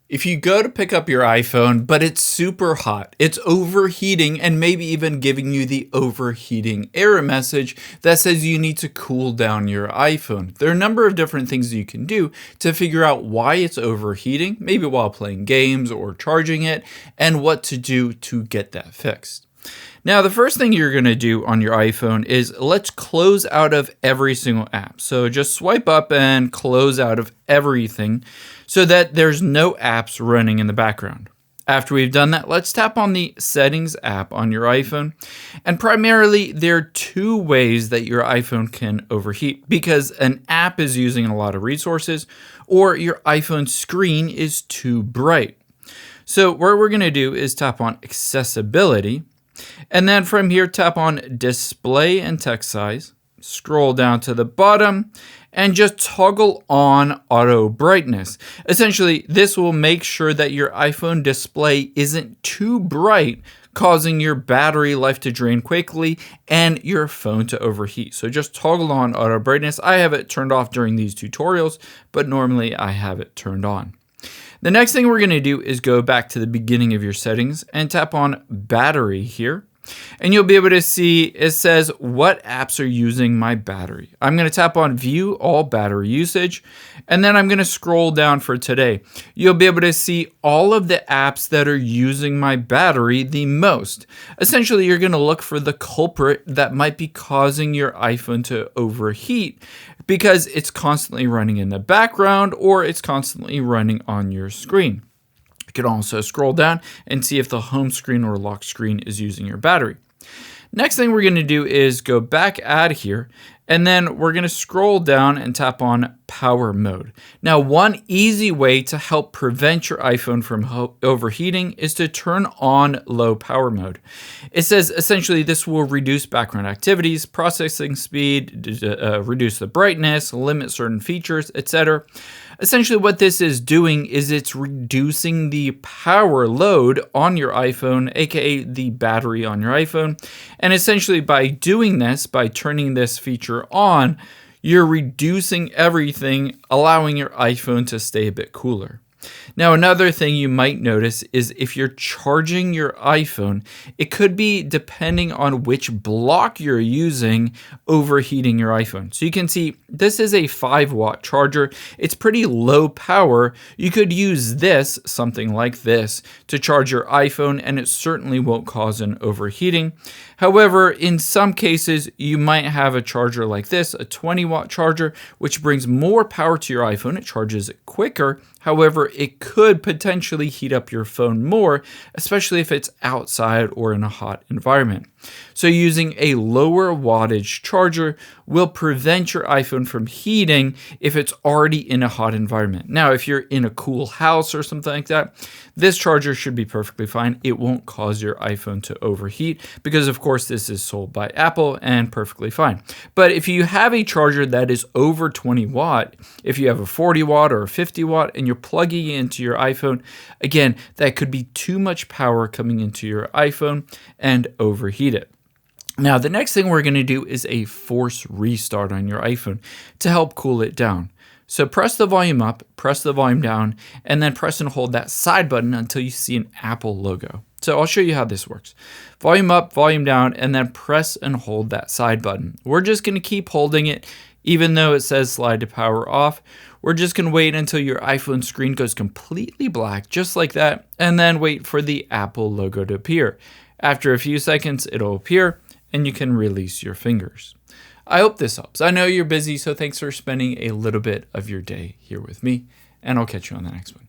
If you go to pick up your iPhone, but it's super hot, it's overheating and maybe even giving you the overheating error message that says you need to cool down your iPhone. There are a number of different things you can do to figure out why it's overheating, maybe while playing games or charging it, and what to do to get that fixed. Now, the first thing you're going to do on your iPhone is let's close out of every single app. So just swipe up and close out of everything so that there's no apps running in the background. After we've done that, let's tap on the Settings app on your iPhone. And primarily, there are two ways that your iPhone can overheat because an app is using a lot of resources or your iPhone screen is too bright. So what we're going to do is tap on Accessibility. And then from here, tap on Display and Text Size, scroll down to the bottom, and just toggle on Auto Brightness. Essentially, this will make sure that your iPhone display isn't too bright, causing your battery life to drain quickly and your phone to overheat. So just toggle on Auto Brightness. I have it turned off during these tutorials, but normally I have it turned on. The next thing we're going to do is go back to the beginning of your settings and tap on Battery here. And you'll be able to see it says what apps are using my battery. I'm going to tap on View All Battery Usage, and then I'm going to scroll down for today. You'll be able to see all of the apps that are using my battery the most. Essentially, you're going to look for the culprit that might be causing your iPhone to overheat because it's constantly running in the background or it's constantly running on your screen. You can also scroll down and see if the home screen or lock screen is using your battery. Next thing we're going to do is go back out of here, and then we're going to scroll down and tap on Power Mode. Now, one easy way to help prevent your iPhone from overheating is to turn on Low Power Mode. It says essentially this will reduce background activities, processing speed, reduce the brightness, limit certain features, etc. Essentially what this is doing is it's reducing the power load on your iPhone, aka the battery on your iPhone. And essentially by doing this, by turning this feature on, you're reducing everything, allowing your iPhone to stay a bit cooler. Now, another thing you might notice is if you're charging your iPhone, it could be, depending on which block you're using, overheating your iPhone. So you can see this is a 5-watt charger. It's pretty low power. You could use this, something like this, to charge your iPhone, and it certainly won't cause an overheating. However, in some cases, you might have a charger like this, a 20-watt charger, which brings more power to your iPhone. It charges it quicker. However, it could potentially heat up your phone more, especially if it's outside or in a hot environment. So using a lower wattage charger will prevent your iPhone from heating if it's already in a hot environment. Now, if you're in a cool house or something like that, this charger should be perfectly fine. It won't cause your iPhone to overheat because, of course, this is sold by Apple and perfectly fine. But if you have a charger that is over 20 watt, if you have a 40 watt or a 50 watt and you're plugging it into your iPhone, again, that could be too much power coming into your iPhone and overheat it. Now, the next thing we're going to do is a force restart on your iPhone to help cool it down. So press the volume up, press the volume down, and then press and hold that side button until you see an Apple logo. So I'll show you how this works. Volume up, volume down, and then press and hold that side button. We're just going to keep holding it, even though it says slide to power off. We're just going to wait until your iPhone screen goes completely black, just like that, and then wait for the Apple logo to appear. After a few seconds, it'll appear, and you can release your fingers. I hope this helps. I know you're busy, so thanks for spending a little bit of your day here with me, and I'll catch you on the next one.